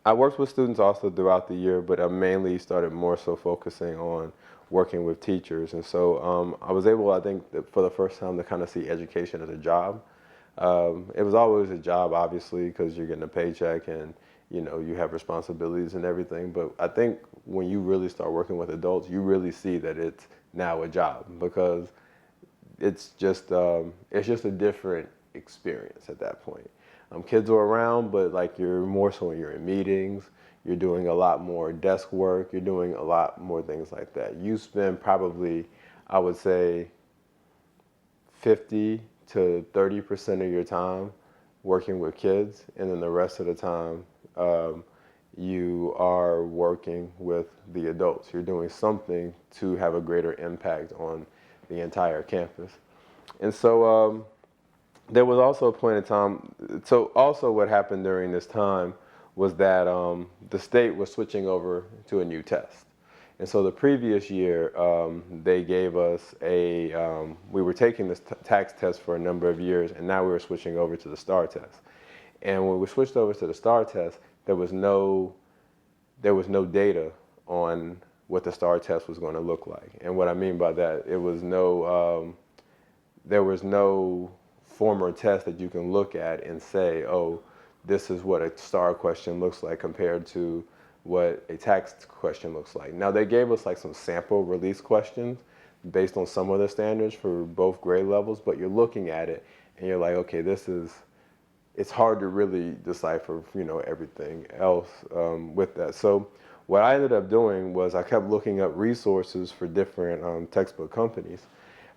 I worked with students also throughout the year, but I mainly started more so focusing on working with teachers. And so I was able, I think, that for the first time to kind of see education as a job. It was always a job, obviously, because you're getting a paycheck and you have responsibilities and everything. But I think when you really start working with adults, you really see that it's now a job because it's just a different experience at that point. Kids are around, but like you're more so when you're in meetings, you're doing a lot more desk work, you're doing a lot more things like that. You spend probably, I would say, 50 to 30% of your time working with kids, and then the rest of the time you are working with the adults. You're doing something to have a greater impact on the entire campus. And so there was also a point in time. So also what happened during this time was that the state was switching over to a new test. And so the previous year, they gave us we were taking this tax test for a number of years, and now we were switching over to the STAR test. And when we switched over to the STAR test, there was no data on what the STAR test was going to look like. And what I mean by that, there was no former test that you can look at and say, oh, this is what a STAR question looks like compared to what a tax question looks like. Now they gave us like some sample release questions based on some of the standards for both grade levels, but you're looking at it and you're like, okay, it's hard to really decipher, everything else with that. So what I ended up doing was I kept looking up resources for different textbook companies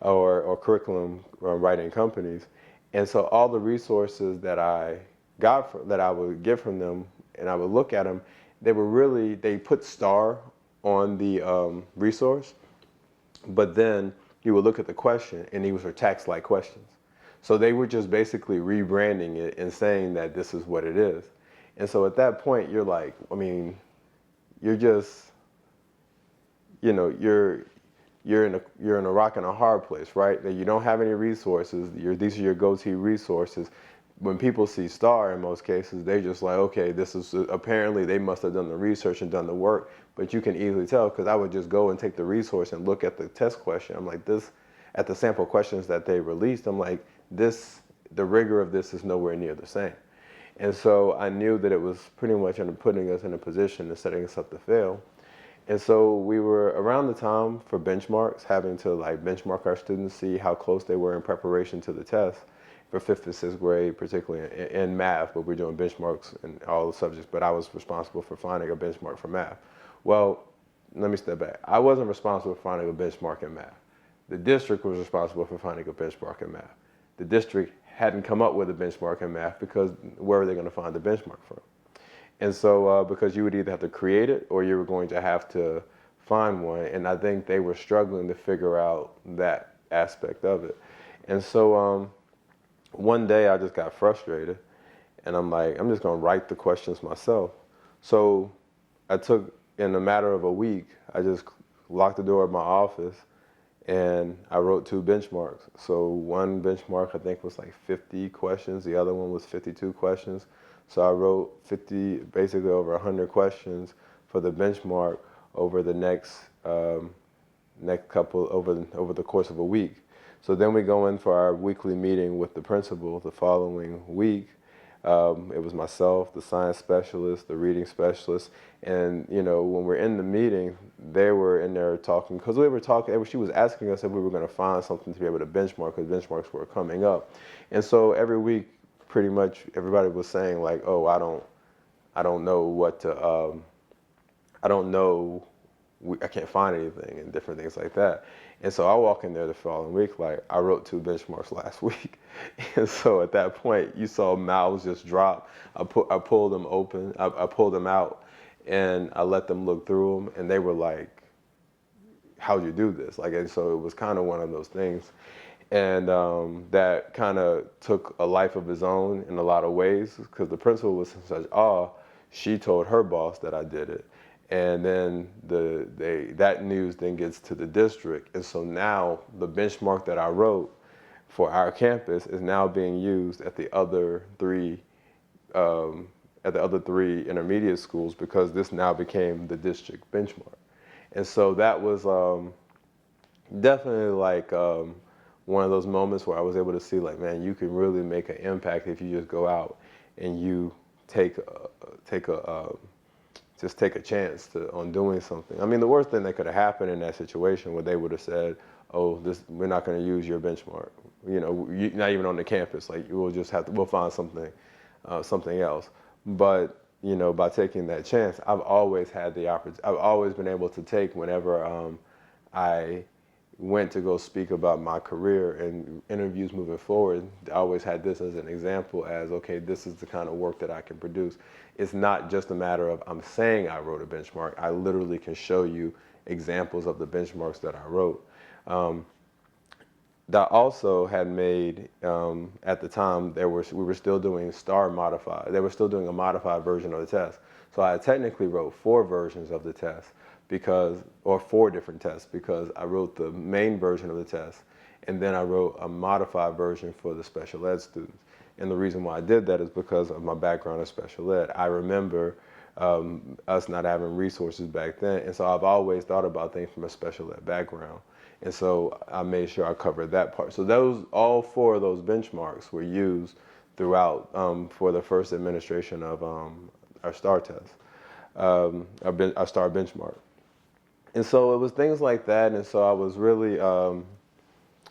or curriculum writing companies. And so all the resources that that I would get from them and I would look at them, they put STAR on the resource, but then you would look at the question and these were tax-like questions. So they were just basically rebranding it and saying that this is what it is. And so at that point, you're like, I mean, you're just, you're in a rock and a hard place, right? That you don't have any resources. These are your go-to resources. When people see STAR, in most cases, they're just like, okay, this is apparently they must have done the research and done the work. But you can easily tell because I would just go and take the resource and look at the test question. I'm like, at the sample questions that they released, I'm like, the rigor of this is nowhere near the same. And so I knew that it was pretty much putting us in a position and setting us up to fail. And so we were around the time for benchmarks, having to like benchmark our students, see how close they were in preparation to the test for 5th and 6th grade, particularly in math, but we're doing benchmarks in all the subjects, but I was responsible for finding a benchmark for math. Well, let me step back. I wasn't responsible for finding a benchmark in math. The district was responsible for finding a benchmark in math. The district hadn't come up with a benchmark in math because where are they going to find the benchmark from? And so because you would either have to create it or you were going to have to find one. And I think they were struggling to figure out that aspect of it. And so one day I just got frustrated and I'm like, I'm just going to write the questions myself. So in a matter of a week, I just locked the door of my office and I wrote 2 benchmarks. So one benchmark I think was like 50 questions. The other one was 52 questions. So I wrote basically over 100 questions for the benchmark over the next couple, over the course of a week. So then we go in for our weekly meeting with the principal the following week. It was myself, the science specialist, the reading specialist, and when we're in the meeting, they were in there talking because we were talking. She was asking us if we were going to find something to be able to benchmark because benchmarks were coming up, and so every week, pretty much everybody was saying like, "Oh, I don't know what to, I don't know, I can't find anything," and different things like that. And so I walk in there the following week, like I wrote 2 benchmarks last week. And so at that point, you saw mouths just drop. I pulled them open, I pulled them out, and I let them look through them, and they were like, "How'd you do this?" Like, and so it was kind of one of those things. And that kind of took a life of its own in a lot of ways because the principal was in such awe. She told her boss that I did it. And then that news then gets to the district. And so now the benchmark that I wrote for our campus is now being used at the other 3 at the other 3 intermediate schools because this now became the district benchmark. And so that was definitely like one of those moments where I was able to see like, man, you can really make an impact if you just go out and you take a just take a chance on doing something. I mean, the worst thing that could have happened in that situation would they would have said, oh, we're not going to use your benchmark. You know, not even on the campus. Like, we'll find something else. But, you know, by taking that chance, I've always had the opportunity. I've always been able to take whenever I went to go speak about my career and interviews moving forward. I always had this as an example as, okay, this is the kind of work that I can produce. It's not just a matter of I'm saying I wrote a benchmark. I literally can show you examples of the benchmarks that I wrote. That also had made, at the time, we were still doing STAR modified. They were still doing a modified version of the test. So I technically wrote 4 versions of the test or 4 different tests because I wrote the main version of the test and then I wrote a modified version for the special ed students. And the reason why I did that is because of my background in special ed. I remember us not having resources back then, and so I've always thought about things from a special ed background. And so I made sure I covered that part. So all 4 of those benchmarks were used throughout for the first administration of our STAR test, our STAR benchmark. And so it was things like that, and so I was really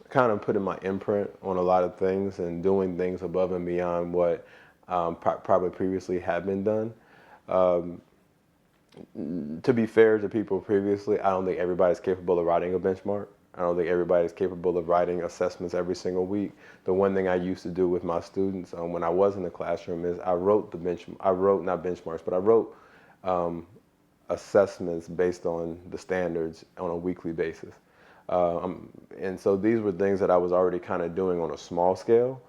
kind of putting my imprint on a lot of things and doing things above and beyond what probably previously had been done. To be fair to people previously, I don't think everybody's capable of writing a benchmark. I don't think everybody's capable of writing assessments every single week. The one thing I used to do with my students when I was in the classroom is I wrote not benchmarks, but I wrote assessments based on the standards on a weekly basis. And so these were things that I was already kind of doing on a small scale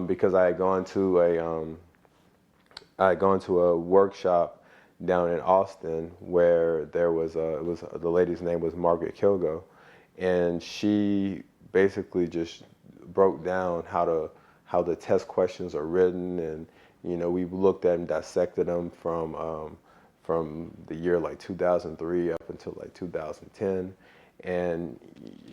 because I had gone to a workshop down in Austin where there was the lady's name was Margaret Kilgo, and she basically just broke down how the test questions are written, and you know, we looked at and dissected them from the year like 2003 up until like 2010, and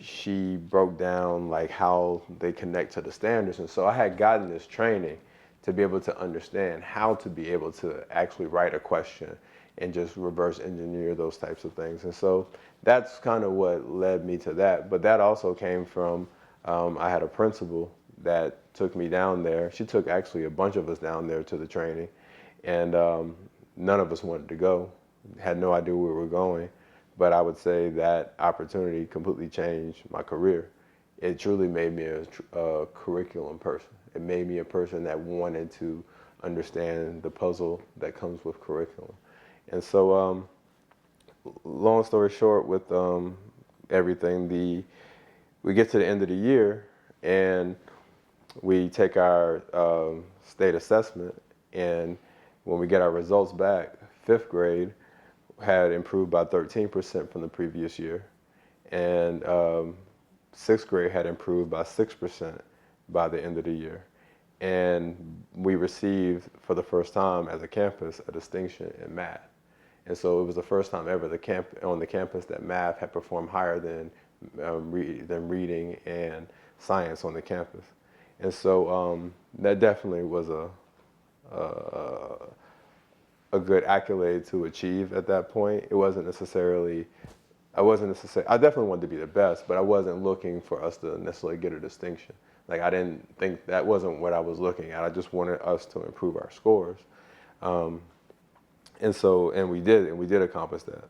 she broke down like how they connect to the standards. And so I had gotten this training to be able to understand how to be able to actually write a question and just reverse engineer those types of things. And so that's kind of what led me to that. But that also came from, I had a principal that took me down there. She took actually a bunch of us down there to the training, and none of us wanted to go, had no idea where we were going. But I would say that opportunity completely changed my career. It truly made me a curriculum person. It made me a person that wanted to understand the puzzle that comes with curriculum. And so, long story short, with everything, we get to the end of the year and we take our state assessment, and when we get our results back, 5th grade had improved by 13% from the previous year, and 6th grade had improved by 6% by the end of the year. And we received, for the first time as a campus, a distinction in math. And so it was the first time ever on the campus that math had performed higher than reading and science on the campus. And so that definitely was a good accolade to achieve at that point. I definitely wanted to be the best, but I wasn't looking for us to necessarily get a distinction. Like, I didn't think that wasn't what I was looking at. I just wanted us to improve our scores. And we did accomplish that.